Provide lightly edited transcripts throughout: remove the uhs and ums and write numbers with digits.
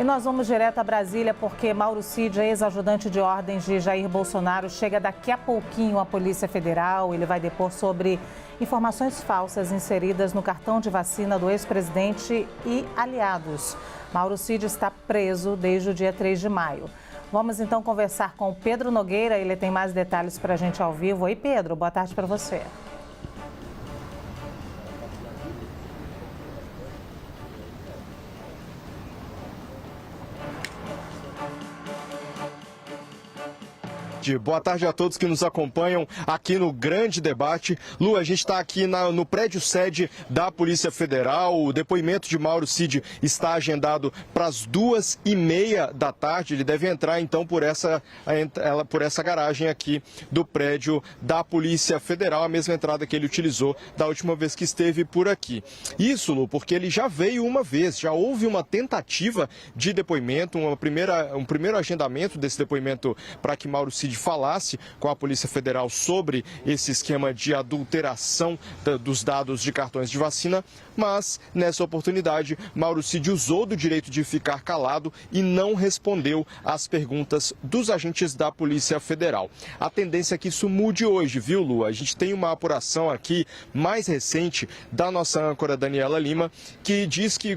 E nós vamos direto a Brasília porque Mauro Cid, ex-ajudante de ordens de Jair Bolsonaro, chega daqui a pouquinho à Polícia Federal. Ele vai depor sobre informações falsas inseridas no cartão de vacina do ex-presidente e aliados. Mauro Cid está preso desde o dia 3 de maio. Vamos então conversar com o Pedro Nogueira, ele tem mais detalhes para a gente ao vivo. Oi, Pedro, boa tarde para você. Boa tarde a todos que nos acompanham aqui no Grande Debate. Lu, a gente está aqui no prédio sede da Polícia Federal. O depoimento de Mauro Cid está agendado para as 2h30 da tarde. Ele deve entrar então por essa garagem aqui do prédio da Polícia Federal, a mesma entrada que ele utilizou da última vez que esteve por aqui. Isso, Lu, porque ele já veio uma vez, já houve uma tentativa de depoimento, um primeiro agendamento desse depoimento para que Mauro Cid falasse com a Polícia Federal sobre esse esquema de adulteração dos dados de cartões de vacina, mas nessa oportunidade Mauro Cid usou do direito de ficar calado e não respondeu às perguntas dos agentes da Polícia Federal. A tendência é que isso mude hoje, viu, Lu? A gente tem uma apuração aqui mais recente da nossa âncora Daniela Lima, que diz que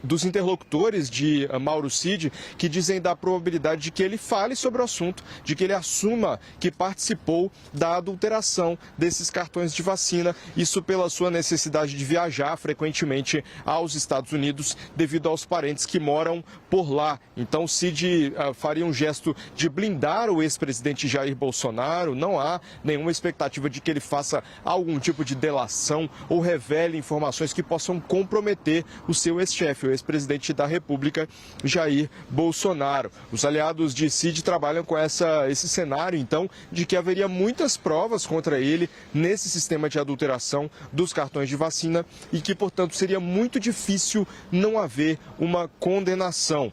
dos interlocutores de Mauro Cid, que dizem da probabilidade de que ele fale sobre o assunto, de que ele assuma que participou da adulteração desses cartões de vacina, isso pela sua necessidade de viajar frequentemente aos Estados Unidos devido aos parentes que moram por lá. Então, Cid faria um gesto de blindar o ex-presidente Jair Bolsonaro. Não há nenhuma expectativa de que ele faça algum tipo de delação ou revele informações que possam comprometer o seu ex-chefe, o ex-presidente da República, Jair Bolsonaro. Os aliados de Cid trabalham com esse cenário, então, de que haveria muitas provas contra ele nesse sistema de adulteração dos cartões de vacina e que, portanto, seria muito difícil não haver uma condenação.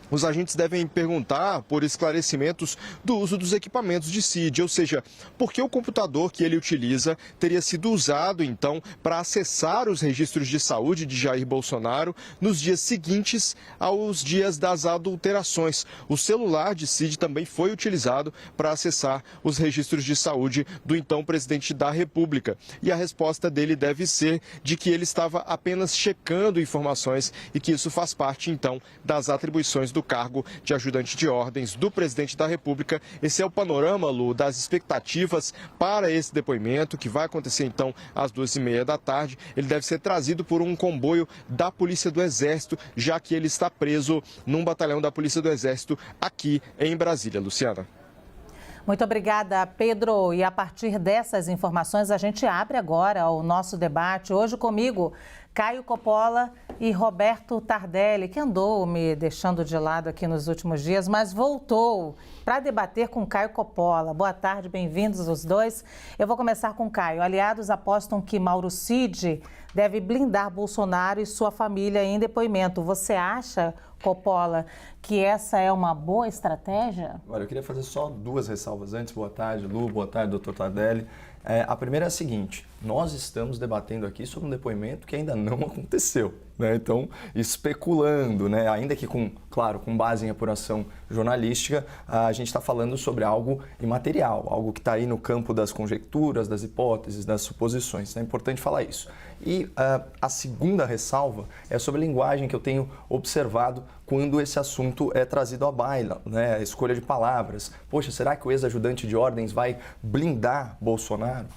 Os agentes devem perguntar por esclarecimentos do uso dos equipamentos de Cid, ou seja, por que o computador que ele utiliza teria sido usado, então, para acessar os registros de saúde de Jair Bolsonaro nos dias seguintes aos dias das adulterações. O celular de Cid também foi utilizado para acessar os registros de saúde do então presidente da República. E a resposta dele deve ser de que ele estava apenas checando informações e que isso faz parte, então, das atribuições do cargo de ajudante de ordens do presidente da República. Esse é o panorama, Lu, das expectativas para esse depoimento, que vai acontecer então às 2h30 da tarde. Ele deve ser trazido por um comboio da Polícia do Exército, já que ele está preso num batalhão da Polícia do Exército aqui em Brasília. Luciana. Muito obrigada, Pedro. E a partir dessas informações, a gente abre agora o nosso debate. Hoje comigo, Caio Coppola e Roberto Tardelli, que andou me deixando de lado aqui nos últimos dias, mas voltou para debater com Caio Coppola. Boa tarde, bem-vindos os dois. Eu vou começar com Caio. Aliados apostam que Mauro Cid deve blindar Bolsonaro e sua família em depoimento. Você acha, Coppola, que essa é uma boa estratégia? Olha, eu queria fazer só duas ressalvas antes. Boa tarde, Lu. Boa tarde, doutor Tardelli. A primeira é a seguinte: nós estamos debatendo aqui sobre um depoimento que ainda não aconteceu, né? Então, especulando, né? Ainda que com base em apuração jornalística, a gente está falando sobre algo imaterial, algo que está aí no campo das conjecturas, das hipóteses, das suposições. É importante falar isso. E a segunda ressalva é sobre a linguagem que eu tenho observado quando esse assunto é trazido à baila, né? A escolha de palavras. Poxa, será que o ex-ajudante de ordens vai blindar Bolsonaro?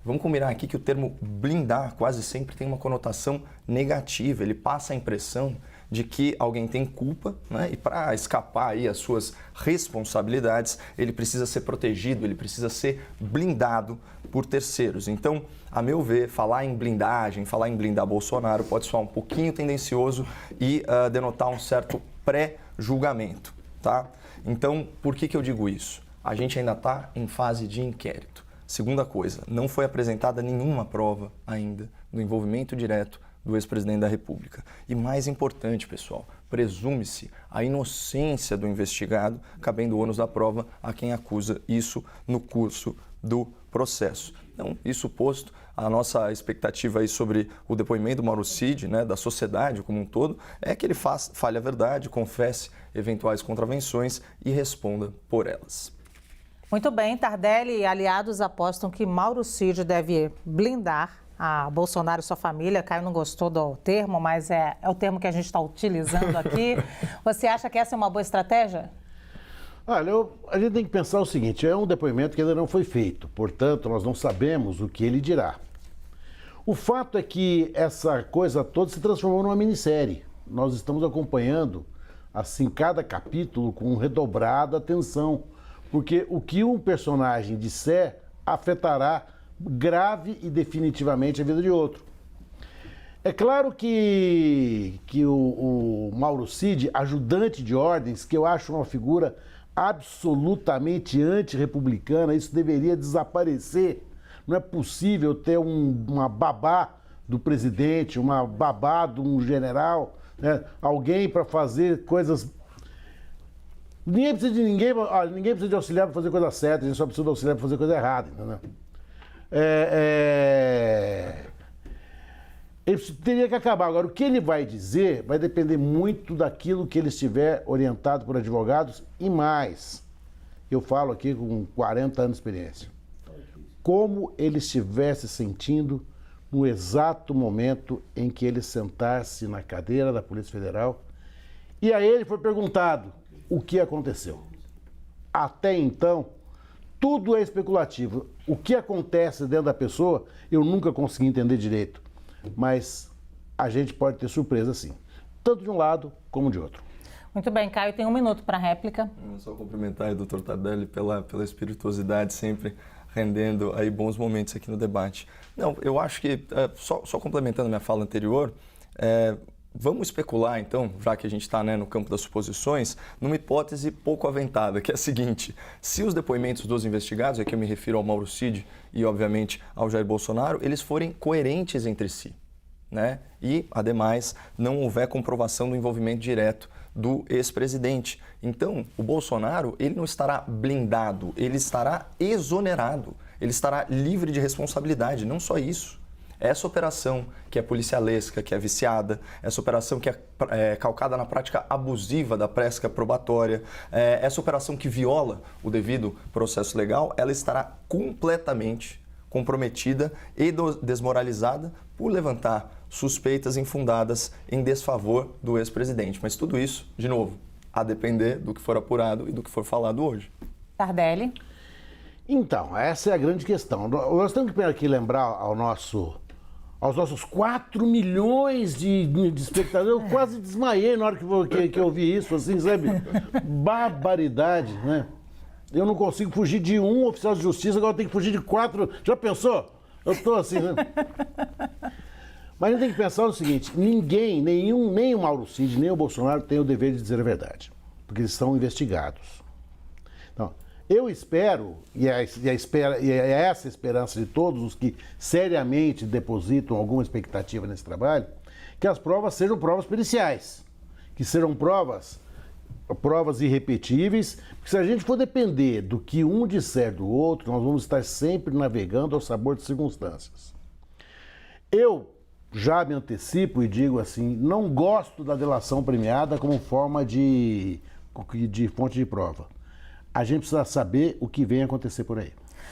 Vamos combinar aqui que o termo blindar quase sempre tem uma conotação negativa. Ele passa a impressão de que alguém tem culpa, né? E para escapar aí às suas responsabilidades, ele precisa ser protegido, ele precisa ser blindado por terceiros. Então, a meu ver, falar em blindagem, falar em blindar Bolsonaro pode soar um pouquinho tendencioso e denotar um certo pré-julgamento, tá? Então, por que eu digo isso? A gente ainda está em fase de inquérito. Segunda coisa, não foi apresentada nenhuma prova ainda do envolvimento direto do ex-presidente da República. E mais importante, pessoal, presume-se a inocência do investigado, cabendo o ônus da prova a quem acusa isso no curso do processo. Então, isso posto, a nossa expectativa aí sobre o depoimento do Mauro Cid, né, da sociedade como um todo, é que ele fale a verdade, confesse eventuais contravenções e responda por elas. Muito bem, Tardelli e aliados apostam que Mauro Cid deve blindar a Bolsonaro e sua família. Caio não gostou do termo, mas é o termo que a gente está utilizando aqui. Você acha que essa é uma boa estratégia? Olha, a gente tem que pensar o seguinte, é um depoimento que ainda não foi feito, portanto, nós não sabemos o que ele dirá. O fato é que essa coisa toda se transformou numa minissérie. Nós estamos acompanhando, assim, cada capítulo com redobrada atenção, porque o que um personagem disser afetará grave e definitivamente a vida de outro. É claro que o Mauro Cid, ajudante de ordens, que eu acho uma figura absolutamente antirrepublicana, isso deveria desaparecer. Não é possível ter uma babá do presidente, uma babá de um general, né? Alguém para fazer coisas... Ninguém precisa de auxiliar para fazer coisa certa, a gente só precisa de auxiliar para fazer coisa errada, entendeu? Ele teria que acabar. Agora, o que ele vai dizer vai depender muito daquilo que ele estiver orientado por advogados e mais. Eu falo aqui com 40 anos de experiência. Como ele estiver se sentindo no exato momento em que ele sentar-se na cadeira da Polícia Federal e a ele foi perguntado o que aconteceu. Até então, tudo é especulativo. O que acontece dentro da pessoa, eu nunca consegui entender direito. Mas a gente pode ter surpresa sim, tanto de um lado como de outro. Muito bem, Caio, tem 1 minuto para a réplica. Só cumprimentar o doutor Tardelli pela espirituosidade, sempre rendendo aí bons momentos aqui no debate. Não, eu acho que, só complementando minha fala anterior, vamos especular então, já que a gente está, né, no campo das suposições, numa hipótese pouco aventada, que é a seguinte: se os depoimentos dos investigados, aqui eu me refiro ao Mauro Cid e obviamente ao Jair Bolsonaro, eles forem coerentes entre si, né? E, ademais, não houver comprovação do envolvimento direto do ex-presidente. Então, o Bolsonaro, ele não estará blindado, ele estará exonerado, ele estará livre de responsabilidade, não só isso. Essa operação que é policialesca, que é viciada, essa operação que é calcada na prática abusiva da pesca probatória, essa operação que viola o devido processo legal, ela estará completamente comprometida e desmoralizada por levantar suspeitas infundadas em desfavor do ex-presidente. Mas tudo isso, de novo, a depender do que for apurado e do que for falado hoje. Tardelli. Então, essa é a grande questão. Nós temos que aqui lembrar aos nossos 4 milhões de espectadores. Eu quase desmaiei na hora que eu vi isso, assim, sabe? Barbaridade, né? Eu não consigo fugir de um oficial de justiça, agora eu tenho que fugir de 4. Já pensou? Eu tô assim, né? Mas a gente tem que pensar no seguinte: nem o Mauro Cid, nem o Bolsonaro tem o dever de dizer a verdade, porque eles são investigados. Então, eu espero, e é essa a esperança de todos os que seriamente depositam alguma expectativa nesse trabalho, que as provas sejam provas periciais, que sejam provas irrepetíveis, porque se a gente for depender do que um disser do outro, nós vamos estar sempre navegando ao sabor de circunstâncias. Eu já me antecipo e digo assim, não gosto da delação premiada como forma de fonte de prova. A gente precisa saber o que vem acontecer por aí.